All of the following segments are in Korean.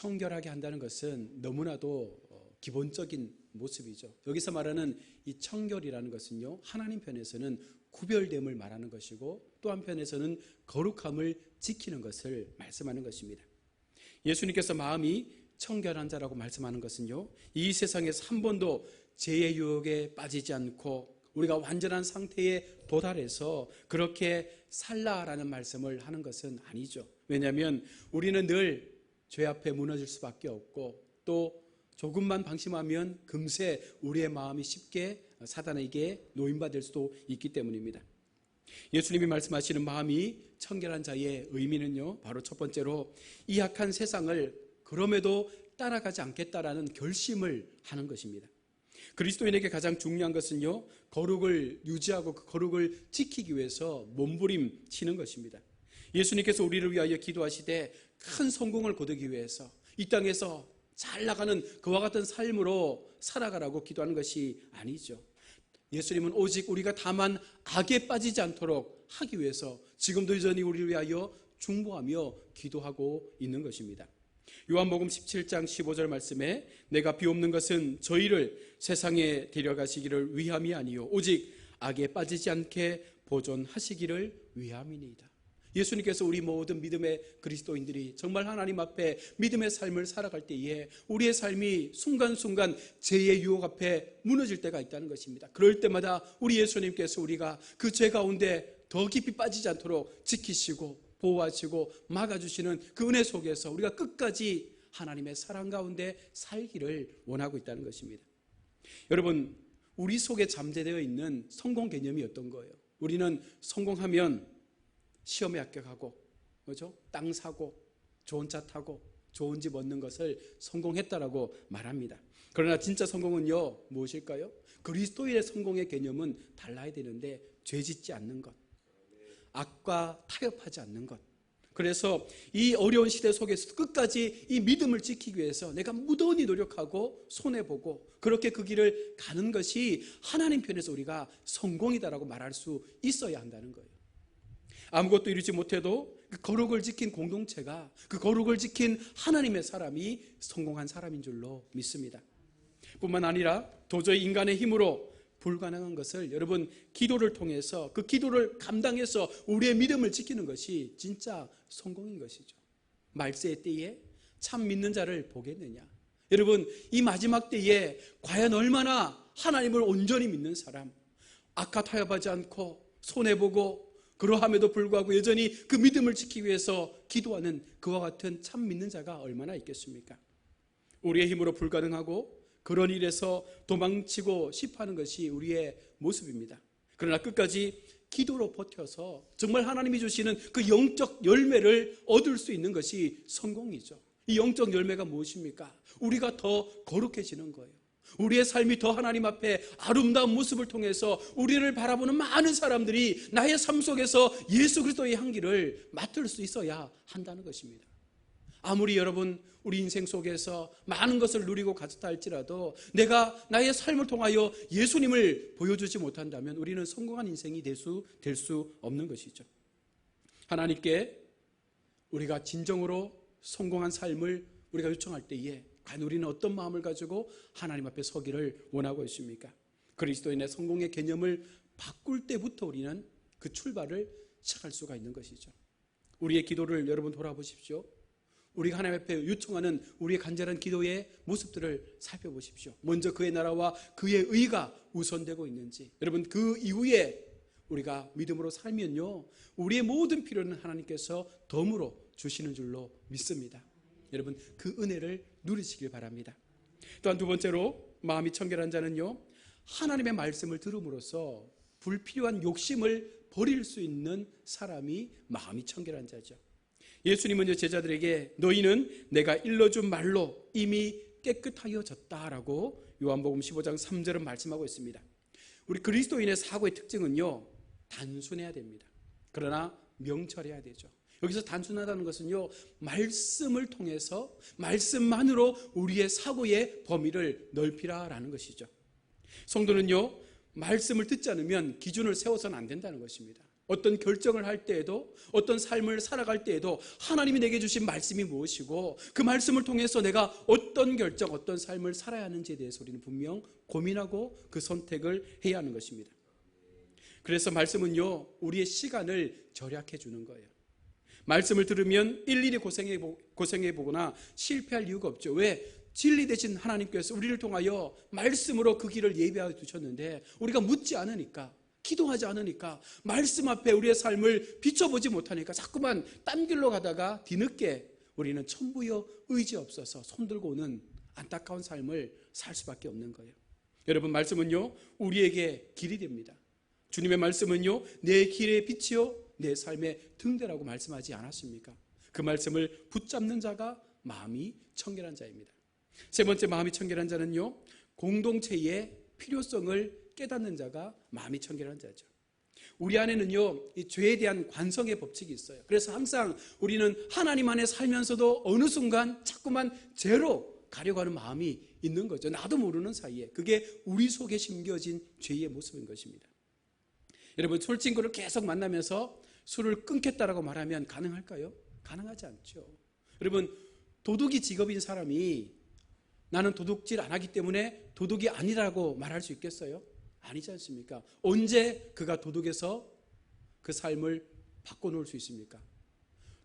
청결하게 한다는 것은 너무나도 기본적인 모습이죠. 여기서 말하는 이 청결이라는 것은요, 하나님 편에서는 구별됨을 말하는 것이고 또 한편에서는 거룩함을 지키는 것을 말씀하는 것입니다. 예수님께서 마음이 청결한 자라고 말씀하는 것은요, 이 세상에서 한 번도 죄의 유혹에 빠지지 않고 우리가 완전한 상태에 도달해서 그렇게 살라라는 말씀을 하는 것은 아니죠. 왜냐하면 우리는 늘 죄 앞에 무너질 수밖에 없고 또 조금만 방심하면 금세 우리의 마음이 쉽게 사단에게 노임받을 수도 있기 때문입니다. 예수님이 말씀하시는 마음이 청결한 자의 의미는요, 바로 첫 번째로 이 악한 세상을 그럼에도 따라가지 않겠다라는 결심을 하는 것입니다. 그리스도인에게 가장 중요한 것은요, 거룩을 유지하고 그 거룩을 지키기 위해서 몸부림치는 것입니다. 예수님께서 우리를 위하여 기도하시되 큰 성공을 거두기 위해서 이 땅에서 잘 나가는 그와 같은 삶으로 살아가라고 기도하는 것이 아니죠. 예수님은 오직 우리가 다만 악에 빠지지 않도록 하기 위해서 지금도 여전히 우리를 위하여 중보하며 기도하고 있는 것입니다. 요한복음 17장 15절 말씀에 내가 비옵는 것은 저희를 세상에 데려가시기를 위함이 아니요 오직 악에 빠지지 않게 보존하시기를 위함이니이다. 예수님께서 우리 모든 믿음의 그리스도인들이 정말 하나님 앞에 믿음의 삶을 살아갈 때에 우리의 삶이 순간순간 죄의 유혹 앞에 무너질 때가 있다는 것입니다. 그럴 때마다 우리 예수님께서 우리가 그 죄 가운데 더 깊이 빠지지 않도록 지키시고 보호하시고 막아주시는 그 은혜 속에서 우리가 끝까지 하나님의 사랑 가운데 살기를 원하고 있다는 것입니다. 여러분, 우리 속에 잠재되어 있는 성공 개념이 어떤 거예요? 우리는 성공하면 시험에 합격하고, 그렇죠? 땅 사고, 좋은 차 타고, 좋은 집 얻는 것을 성공했다라고 말합니다. 그러나 진짜 성공은요, 무엇일까요? 그리스도인의 성공의 개념은 달라야 되는데 죄 짓지 않는 것, 악과 타협하지 않는 것. 그래서 이 어려운 시대 속에서 끝까지 이 믿음을 지키기 위해서 내가 무던히 노력하고 손해보고 그렇게 그 길을 가는 것이 하나님 편에서 우리가 성공이다라고 말할 수 있어야 한다는 거예요. 아무것도 이루지 못해도 그 거룩을 지킨 공동체가, 그 거룩을 지킨 하나님의 사람이 성공한 사람인 줄로 믿습니다. 뿐만 아니라 도저히 인간의 힘으로 불가능한 것을 여러분 기도를 통해서 그 기도를 감당해서 우리의 믿음을 지키는 것이 진짜 성공인 것이죠. 말세의 때에 참 믿는 자를 보겠느냐. 여러분, 이 마지막 때에 과연 얼마나 하나님을 온전히 믿는 사람, 악과 타협하지 않고 손해보고 그러함에도 불구하고 여전히 그 믿음을 지키기 위해서 기도하는 그와 같은 참 믿는 자가 얼마나 있겠습니까? 우리의 힘으로 불가능하고 그런 일에서 도망치고 싶어하는 것이 우리의 모습입니다. 그러나 끝까지 기도로 버텨서 정말 하나님이 주시는 그 영적 열매를 얻을 수 있는 것이 성공이죠. 이 영적 열매가 무엇입니까? 우리가 더 거룩해지는 거예요. 우리의 삶이 더 하나님 앞에 아름다운 모습을 통해서 우리를 바라보는 많은 사람들이 나의 삶 속에서 예수 그리스도의 향기를 맡을 수 있어야 한다는 것입니다. 아무리 여러분 우리 인생 속에서 많은 것을 누리고 가졌다 할지라도 내가 나의 삶을 통하여 예수님을 보여주지 못한다면 우리는 성공한 인생이 될 수 없는 것이죠. 하나님께 우리가 진정으로 성공한 삶을 우리가 요청할 때에 과연 우리는 어떤 마음을 가지고 하나님 앞에 서기를 원하고 있습니까? 그리스도인의 성공의 개념을 바꿀 때부터 우리는 그 출발을 시작할 수가 있는 것이죠. 우리의 기도를 여러분 돌아보십시오. 우리가 하나님 앞에 요청하는 우리의 간절한 기도의 모습들을 살펴보십시오. 먼저 그의 나라와 그의 의가 우선되고 있는지, 여러분 그 이후에 우리가 믿음으로 살면요 우리의 모든 필요는 하나님께서 덤으로 주시는 줄로 믿습니다. 여러분 그 은혜를 누리시길 바랍니다. 또한 두 번째로 마음이 청결한 자는요 하나님의 말씀을 들음으로써 불필요한 욕심을 버릴 수 있는 사람이 마음이 청결한 자죠. 예수님은 제자들에게 너희는 내가 일러준 말로 이미 깨끗하여졌다라고 요한복음 15장 3절은 말씀하고 있습니다. 우리 그리스도인의 사고의 특징은요 단순해야 됩니다. 그러나 명철해야 되죠. 여기서 단순하다는 것은요 말씀을 통해서 말씀만으로 우리의 사고의 범위를 넓히라라는 것이죠. 성도는요 말씀을 듣지 않으면 기준을 세워서는 안 된다는 것입니다. 어떤 결정을 할 때에도, 어떤 삶을 살아갈 때에도 하나님이 내게 주신 말씀이 무엇이고 그 말씀을 통해서 내가 어떤 결정, 어떤 삶을 살아야 하는지에 대해서 우리는 분명 고민하고 그 선택을 해야 하는 것입니다. 그래서 말씀은요, 우리의 시간을 절약해 주는 거예요. 말씀을 들으면 일일이 고생해 보거나 실패할 이유가 없죠. 왜? 진리 되신 하나님께서 우리를 통하여 말씀으로 그 길을 예비하여 두셨는데 우리가 묻지 않으니까, 기도하지 않으니까, 말씀 앞에 우리의 삶을 비춰보지 못하니까 자꾸만 딴 길로 가다가 뒤늦게 우리는 천부여 의지 없어서 손들고 오는 안타까운 삶을 살 수밖에 없는 거예요. 여러분, 말씀은요, 우리에게 길이 됩니다. 주님의 말씀은요, 내 길의 빛이요 내 삶의 등대라고 말씀하지 않았습니까? 그 말씀을 붙잡는 자가 마음이 청결한 자입니다. 세 번째, 마음이 청결한 자는요, 공동체의 필요성을 깨닫는 자가 마음이 청결한 자죠. 우리 안에는요, 이 죄에 대한 관성의 법칙이 있어요. 그래서 항상 우리는 하나님 안에 살면서도 어느 순간 자꾸만 죄로 가려고 하는 마음이 있는 거죠. 나도 모르는 사이에. 그게 우리 속에 심겨진 죄의 모습인 것입니다. 여러분, 술 친구를 계속 만나면서 술을 끊겠다라고 말하면 가능할까요? 가능하지 않죠. 여러분, 도둑이 직업인 사람이 나는 도둑질 안 하기 때문에 도둑이 아니라고 말할 수 있겠어요? 아니지 않습니까? 언제 그가 도둑에서 그 삶을 바꿔놓을 수 있습니까?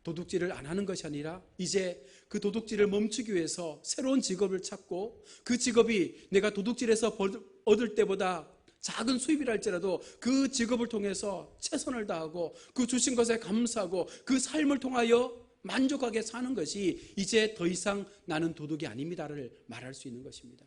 도둑질을 안 하는 것이 아니라 이제 그 도둑질을 멈추기 위해서 새로운 직업을 찾고, 그 직업이 내가 도둑질에서 얻을 때보다 작은 수입이라 할지라도 그 직업을 통해서 최선을 다하고 그 주신 것에 감사하고 그 삶을 통하여 만족하게 사는 것이 이제 더 이상 나는 도둑이 아닙니다를 말할 수 있는 것입니다.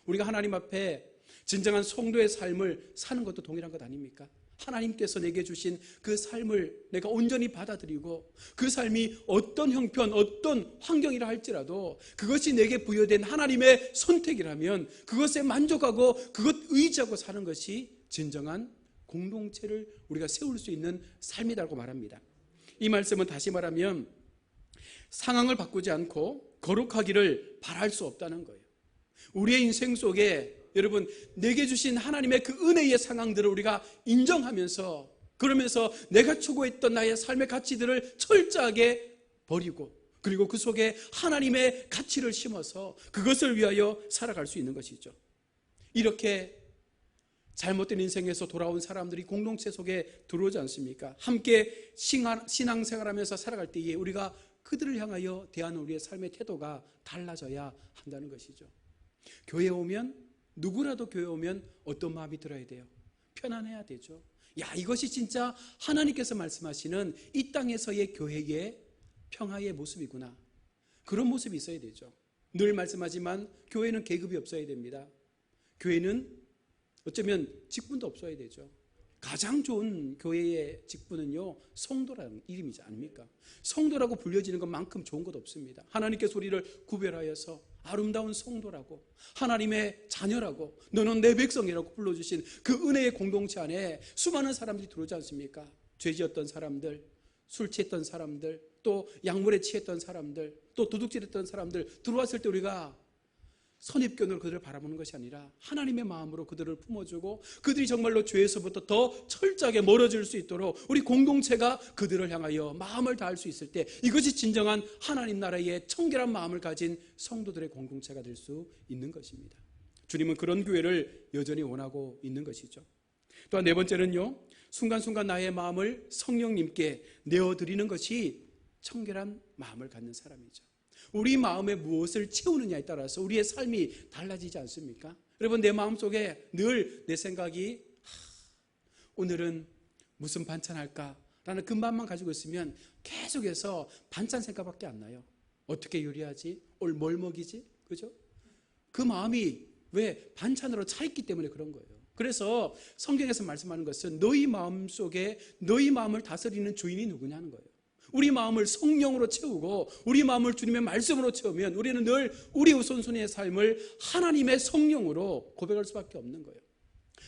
우리가 하나님 앞에 진정한 성도의 삶을 사는 것도 동일한 것 아닙니까? 하나님께서 내게 주신 그 삶을 내가 온전히 받아들이고 그 삶이 어떤 형편, 어떤 환경이라 할지라도 그것이 내게 부여된 하나님의 선택이라면 그것에 만족하고 그것 의지하고 사는 것이 진정한 공동체를 우리가 세울 수 있는 삶이라고 말합니다. 이 말씀은 다시 말하면 상황을 바꾸지 않고 거룩하기를 바랄 수 없다는 거예요. 우리의 인생 속에 여러분, 내게 주신 하나님의 그 은혜의 상황들을 우리가 인정하면서, 그러면서 내가 추구했던 나의 삶의 가치들을 철저하게 버리고, 그리고 그 속에 하나님의 가치를 심어서 그것을 위하여 살아갈 수 있는 것이죠. 이렇게 잘못된 인생에서 돌아온 사람들이 공동체 속에 들어오지 않습니까? 함께 신앙생활하면서 살아갈 때에 우리가 그들을 향하여 대하는 우리의 삶의 태도가 달라져야 한다는 것이죠. 교회에 오면, 누구라도 교회에 오면 어떤 마음이 들어야 돼요? 편안해야 되죠. 야, 이것이 진짜 하나님께서 말씀하시는 이 땅에서의 교회의 평화의 모습이구나. 그런 모습이 있어야 되죠. 늘 말씀하지만 교회는 계급이 없어야 됩니다. 교회는 어쩌면 직분도 없어야 되죠. 가장 좋은 교회의 직분은요, 성도라는 이름이지 않습니까? 성도라고 불려지는 것만큼 좋은 것 없습니다. 하나님께서 우리를 구별하여서 아름다운 성도라고, 하나님의 자녀라고, 너는 내 백성이라고 불러주신 그 은혜의 공동체 안에 수많은 사람들이 들어오지 않습니까? 죄지었던 사람들, 술 취했던 사람들, 또 약물에 취했던 사람들, 또 도둑질했던 사람들 들어왔을 때 우리가 선입견으로 그들을 바라보는 것이 아니라 하나님의 마음으로 그들을 품어주고 그들이 정말로 죄에서부터 더 철저하게 멀어질 수 있도록 우리 공동체가 그들을 향하여 마음을 다할 수 있을 때 이것이 진정한 하나님 나라의 청결한 마음을 가진 성도들의 공동체가 될 수 있는 것입니다. 주님은 그런 교회를 여전히 원하고 있는 것이죠. 또한 네 번째는요, 순간순간 나의 마음을 성령님께 내어드리는 것이 청결한 마음을 갖는 사람이죠. 우리 마음에 무엇을 채우느냐에 따라서 우리의 삶이 달라지지 않습니까? 여러분, 내 마음속에 늘 내 생각이 오늘은 무슨 반찬 할까? 라는 그 마음만 가지고 있으면 계속해서 반찬 생각밖에 안 나요. 어떻게 요리하지? 오늘 뭘 먹이지? 그죠? 그 마음이 왜 반찬으로 차 있기 때문에 그런 거예요. 그래서 성경에서 말씀하는 것은 너희 마음 속에 너희 마음을 다스리는 주인이 누구냐는 거예요. 우리 마음을 성령으로 채우고 우리 마음을 주님의 말씀으로 채우면 우리는 늘 우리 우선순위의 삶을 하나님의 성령으로 고백할 수밖에 없는 거예요.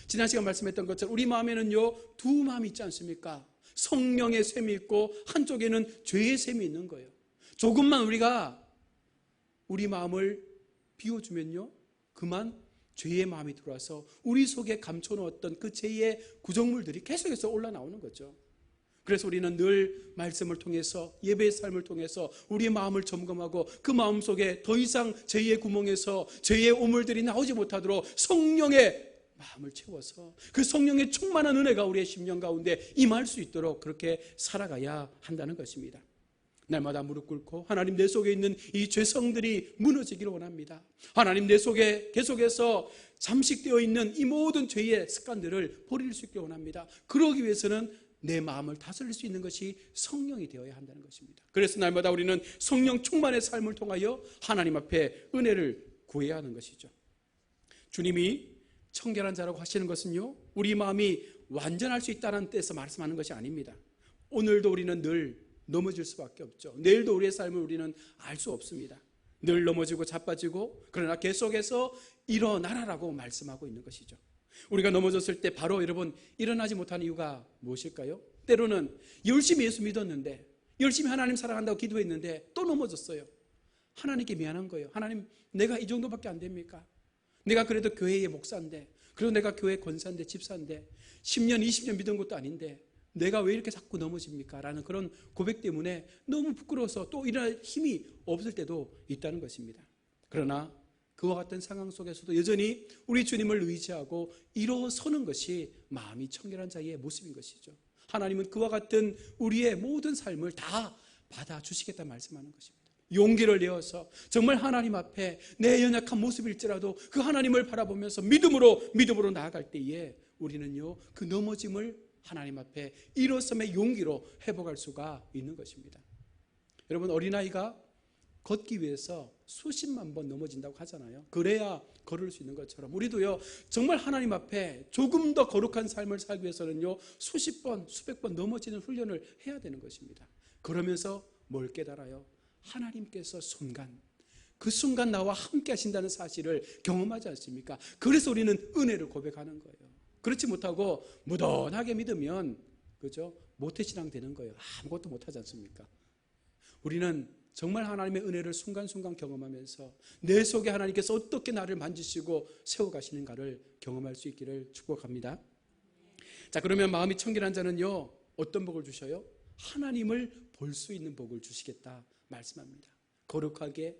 지난 시간 말씀했던 것처럼 우리 마음에는요, 두 마음이 있지 않습니까? 성령의 셈이 있고 한쪽에는 죄의 셈이 있는 거예요. 조금만 우리가 우리 마음을 비워주면요, 그만 죄의 마음이 들어와서 우리 속에 감춰놓았던 그 죄의 구정물들이 계속해서 올라나오는 거죠. 그래서 우리는 늘 말씀을 통해서, 예배의 삶을 통해서 우리의 마음을 점검하고 그 마음 속에 더 이상 죄의 구멍에서 죄의 오물들이 나오지 못하도록 성령의 마음을 채워서 그 성령의 충만한 은혜가 우리의 심령 가운데 임할 수 있도록 그렇게 살아가야 한다는 것입니다. 날마다 무릎 꿇고 하나님, 내 속에 있는 이 죄성들이 무너지기를 원합니다. 하나님, 내 속에 계속해서 잠식되어 있는 이 모든 죄의 습관들을 버릴 수 있기를 원합니다. 그러기 위해서는 내 마음을 다스릴 수 있는 것이 성령이 되어야 한다는 것입니다. 그래서 날마다 우리는 성령 충만의 삶을 통하여 하나님 앞에 은혜를 구해야 하는 것이죠. 주님이 청결한 자라고 하시는 것은요, 우리 마음이 완전할 수 있다는 뜻에서 말씀하는 것이 아닙니다. 오늘도 우리는 늘 넘어질 수밖에 없죠. 내일도 우리의 삶을 우리는 알 수 없습니다. 늘 넘어지고 자빠지고, 그러나 계속해서 일어나라라고 말씀하고 있는 것이죠. 우리가 넘어졌을 때 바로 여러분 일어나지 못하는 이유가 무엇일까요? 때로는 열심히 예수 믿었는데, 열심히 하나님 사랑한다고 기도했는데 또 넘어졌어요. 하나님께 미안한 거예요. 하나님, 내가 이 정도밖에 안 됩니까? 내가 그래도 교회의 목사인데, 그리고 내가 교회 권사인데, 집사인데, 10년 20년 믿은 것도 아닌데 내가 왜 이렇게 자꾸 넘어집니까? 라는 그런 고백 때문에 너무 부끄러워서 또 일어날 힘이 없을 때도 있다는 것입니다. 그러나 그와 같은 상황 속에서도 여전히 우리 주님을 의지하고 일어서는 것이 마음이 청결한 자의 모습인 것이죠. 하나님은 그와 같은 우리의 모든 삶을 다 받아주시겠다 말씀하는 것입니다. 용기를 내어서 정말 하나님 앞에 내 연약한 모습일지라도 그 하나님을 바라보면서 믿음으로 나아갈 때에 우리는요, 그 넘어짐을 하나님 앞에 일어섬의 용기로 회복할 수가 있는 것입니다. 여러분, 어린아이가 걷기 위해서 수십만 번 넘어진다고 하잖아요. 그래야 걸을 수 있는 것처럼 우리도요, 정말 하나님 앞에 조금 더 거룩한 삶을 살기 위해서는요, 수십 번, 수백 번 넘어지는 훈련을 해야 되는 것입니다. 그러면서 뭘 깨달아요? 하나님께서 그 순간 나와 함께 하신다는 사실을 경험하지 않습니까? 그래서 우리는 은혜를 고백하는 거예요. 그렇지 못하고 무던하게 믿으면, 그죠? 모태신앙 되는 거예요. 아무것도 못하지 않습니까? 우리는 정말 하나님의 은혜를 순간순간 경험하면서 내 속에 하나님께서 어떻게 나를 만지시고 세워가시는가를 경험할 수 있기를 축복합니다. 자, 그러면 마음이 청결한 자는요, 어떤 복을 주셔요? 하나님을 볼 수 있는 복을 주시겠다 말씀합니다. 거룩하게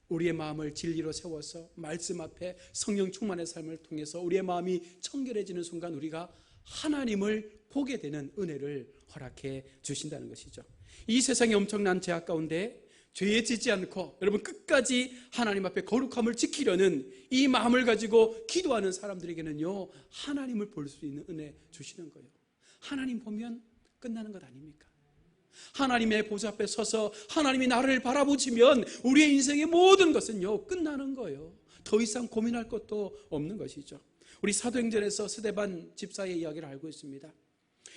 우리의 마음을 진리로 세워서 말씀 앞에 성령 충만의 삶을 통해서 우리의 마음이 청결해지는 순간 우리가 하나님을 보게 되는 은혜를 허락해 주신다는 것이죠. 이 세상의 엄청난 죄악 가운데 죄에 지지 않고 여러분 끝까지 하나님 앞에 거룩함을 지키려는 이 마음을 가지고 기도하는 사람들에게는요, 하나님을 볼 수 있는 은혜 주시는 거예요. 하나님 보면 끝나는 것 아닙니까? 하나님의 보좌 앞에 서서 하나님이 나를 바라보시면 우리의 인생의 모든 것은요, 끝나는 거예요. 더 이상 고민할 것도 없는 것이죠. 우리 사도행전에서 스데반 집사의 이야기를 알고 있습니다.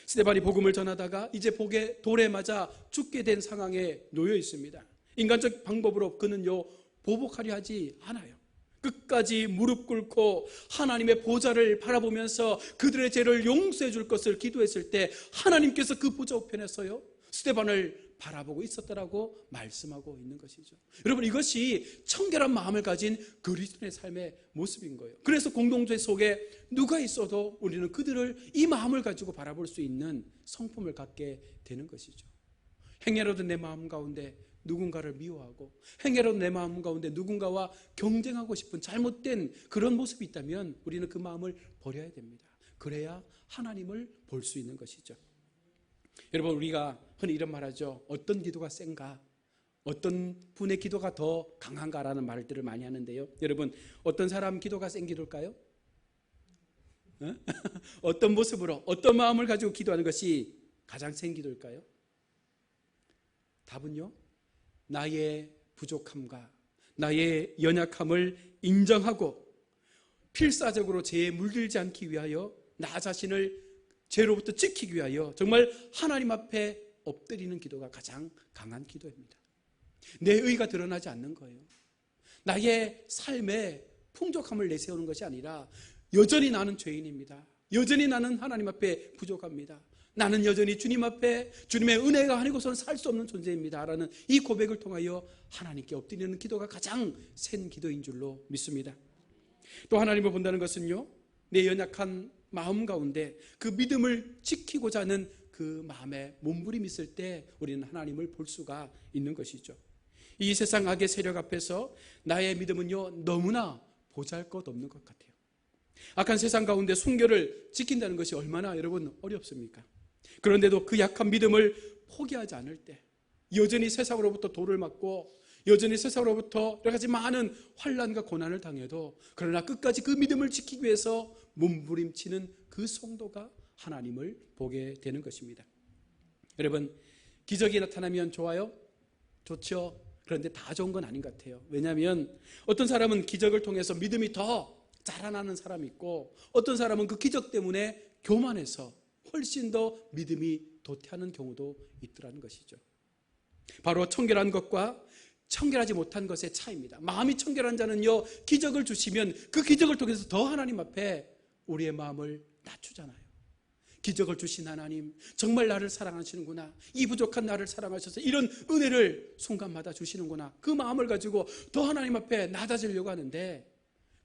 스데반이 복음을 전하다가 이제 복에 돌에 맞아 죽게 된 상황에 놓여 있습니다. 인간적 방법으로 그는요, 보복하려 하지 않아요. 끝까지 무릎 꿇고 하나님의 보좌를 바라보면서 그들의 죄를 용서해 줄 것을 기도했을 때 하나님께서 그 보좌 우편에서요, 스데반을 바라보고 있었다라고 말씀하고 있는 것이죠. 여러분, 이것이 청결한 마음을 가진 그리스도인의 삶의 모습인 거예요. 그래서 공동체 속에 누가 있어도 우리는 그들을 이 마음을 가지고 바라볼 수 있는 성품을 갖게 되는 것이죠. 행여라도 내 마음 가운데 누군가를 미워하고 행여라도 내 마음 가운데 누군가와 경쟁하고 싶은 잘못된 그런 모습이 있다면 우리는 그 마음을 버려야 됩니다. 그래야 하나님을 볼 수 있는 것이죠. 여러분, 우리가 흔히 이런 말하죠. 어떤 기도가 센가? 어떤 분의 기도가 더 강한가라는 말들을 많이 하는데요. 여러분, 어떤 사람 기도가 센 기도일까요? 어떤 모습으로, 어떤 마음을 가지고 기도하는 것이 가장 센 기도일까요? 답은요, 나의 부족함과 나의 연약함을 인정하고 필사적으로 죄에 물들지 않기 위하여 나 자신을 죄로부터 지키기 위하여 정말 하나님 앞에 엎드리는 기도가 가장 강한 기도입니다. 내 의가 드러나지 않는 거예요. 나의 삶에 풍족함을 내세우는 것이 아니라 여전히 나는 죄인입니다. 여전히 나는 하나님 앞에 부족합니다. 나는 여전히 주님 앞에 주님의 은혜가 아니고서는 살 수 없는 존재입니다 라는 이 고백을 통하여 하나님께 엎드리는 기도가 가장 센 기도인 줄로 믿습니다. 또 하나님을 본다는 것은요, 내 연약한 마음 가운데 그 믿음을 지키고자 하는 그 그 마음에 몸부림이 있을 때 우리는 하나님을 볼 수가 있는 것이죠. 이 세상 악의 세력 앞에서 나의 믿음은요 너무나 보잘것없는 것 같아요. 악한 세상 가운데 순결을 지킨다는 것이 얼마나 여러분 어렵습니까? 그런데도 그 약한 믿음을 포기하지 않을 때, 여전히 세상으로부터 돌을 맞고 여전히 세상으로부터 여러 가지 많은 환난과 고난을 당해도 그러나 끝까지 그 믿음을 지키기 위해서 몸부림치는 그 성도가 하나님을 보게 되는 것입니다. 여러분, 기적이 나타나면 좋아요? 좋죠. 그런데 다 좋은 건 아닌 것 같아요. 왜냐하면 어떤 사람은 기적을 통해서 믿음이 더 자라나는 사람이 있고, 어떤 사람은 그 기적 때문에 교만해서 훨씬 더 믿음이 도태하는 경우도 있더라는 것이죠. 바로 청결한 것과 청결하지 못한 것의 차이입니다. 마음이 청결한 자는요 기적을 주시면 그 기적을 통해서 더 하나님 앞에 우리의 마음을 낮추잖아요. 기적을 주신 하나님, 정말 나를 사랑하시는구나, 이 부족한 나를 사랑하셔서 이런 은혜를 순간마다 주시는구나, 그 마음을 가지고 더 하나님 앞에 낮아지려고 하는데,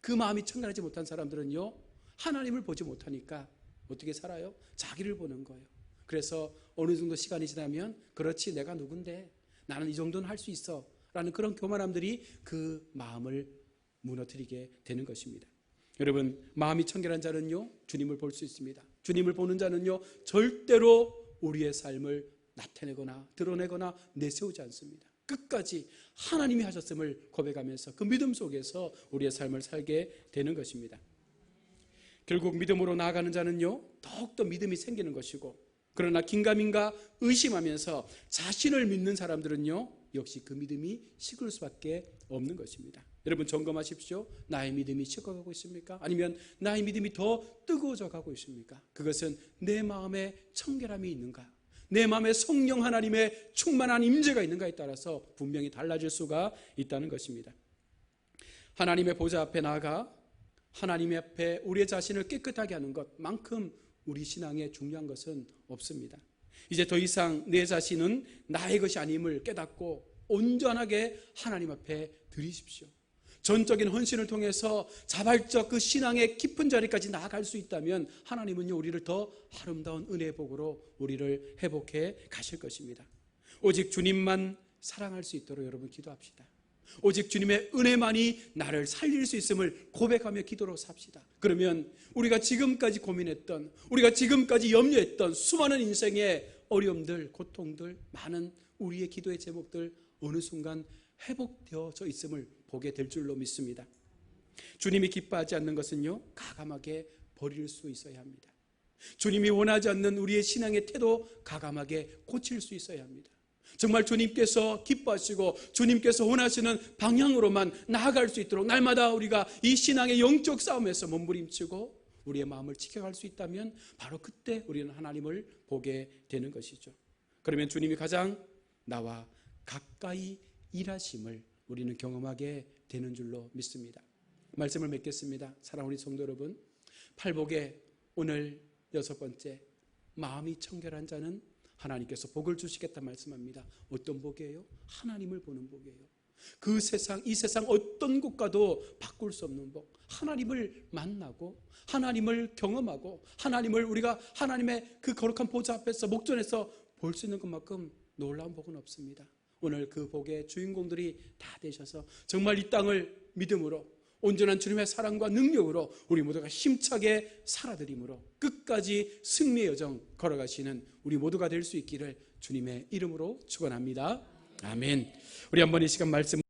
그 마음이 청결하지 못한 사람들은요 하나님을 보지 못하니까 어떻게 살아요? 자기를 보는 거예요. 그래서 어느 정도 시간이 지나면 그렇지, 내가 누군데, 나는 이 정도는 할 수 있어 라는 그런 교만함들이 그 마음을 무너뜨리게 되는 것입니다. 여러분, 마음이 청결한 자는요 주님을 볼 수 있습니다. 주님을 보는 자는요 절대로 우리의 삶을 나타내거나 드러내거나 내세우지 않습니다. 끝까지 하나님이 하셨음을 고백하면서 그 믿음 속에서 우리의 삶을 살게 되는 것입니다. 결국 믿음으로 나아가는 자는요 더욱더 믿음이 생기는 것이고, 그러나 긴가민가 의심하면서 자신을 믿는 사람들은요 역시 그 믿음이 식을 수밖에 없는 것입니다. 여러분, 점검하십시오. 나의 믿음이 식어가고 있습니까? 아니면 나의 믿음이 더 뜨거워져 가고 있습니까? 그것은 내 마음에 청결함이 있는가, 내 마음에 성령 하나님의 충만한 임재가 있는가에 따라서 분명히 달라질 수가 있다는 것입니다. 하나님의 보좌 앞에 나아가 하나님 앞에 우리의 자신을 깨끗하게 하는 것만큼 우리 신앙에 중요한 것은 없습니다. 이제 더 이상 내 자신은 나의 것이 아님을 깨닫고 온전하게 하나님 앞에 드리십시오. 전적인 헌신을 통해서 자발적 그 신앙의 깊은 자리까지 나아갈 수 있다면 하나님은요 우리를 더 아름다운 은혜의 복으로 우리를 회복해 가실 것입니다. 오직 주님만 사랑할 수 있도록 여러분 기도합시다. 오직 주님의 은혜만이 나를 살릴 수 있음을 고백하며 기도로 삽시다. 그러면 우리가 지금까지 고민했던, 우리가 지금까지 염려했던 수많은 인생의 어려움들, 고통들, 많은 우리의 기도의 제목들 어느 순간 회복되어져 있음을 보게 될 줄로 믿습니다. 주님이 기뻐하지 않는 것은요 가감하게 버릴 수 있어야 합니다. 주님이 원하지 않는 우리의 신앙의 태도 가감하게 고칠 수 있어야 합니다. 정말 주님께서 기뻐하시고 주님께서 원하시는 방향으로만 나아갈 수 있도록 날마다 우리가 이 신앙의 영적 싸움에서 몸부림치고 우리의 마음을 지켜갈 수 있다면 바로 그때 우리는 하나님을 보게 되는 것이죠. 그러면 주님이 가장 나와 가까이 일하심을 우리는 경험하게 되는 줄로 믿습니다. 말씀을 맺겠습니다. 사랑하는 우리 성도 여러분, 팔복의 오늘 6번째, 마음이 청결한 자는 하나님께서 복을 주시겠다 말씀합니다. 어떤 복이에요? 하나님을 보는 복이에요. 그 세상, 이 세상 어떤 곳과도 바꿀 수 없는 복, 하나님을 만나고 하나님을 경험하고 하나님을 우리가 하나님의 그 거룩한 보좌 앞에서 목전에서 볼 수 있는 것만큼 놀라운 복은 없습니다. 오늘 그 복의 주인공들이 다 되셔서 정말 이 땅을 믿음으로 온전한 주님의 사랑과 능력으로 우리 모두가 힘차게 살아드림으로 끝까지 승리의 여정 걸어가시는 우리 모두가 될 수 있기를 주님의 이름으로 축원합니다. 아멘. 우리 한번 이 시간 말씀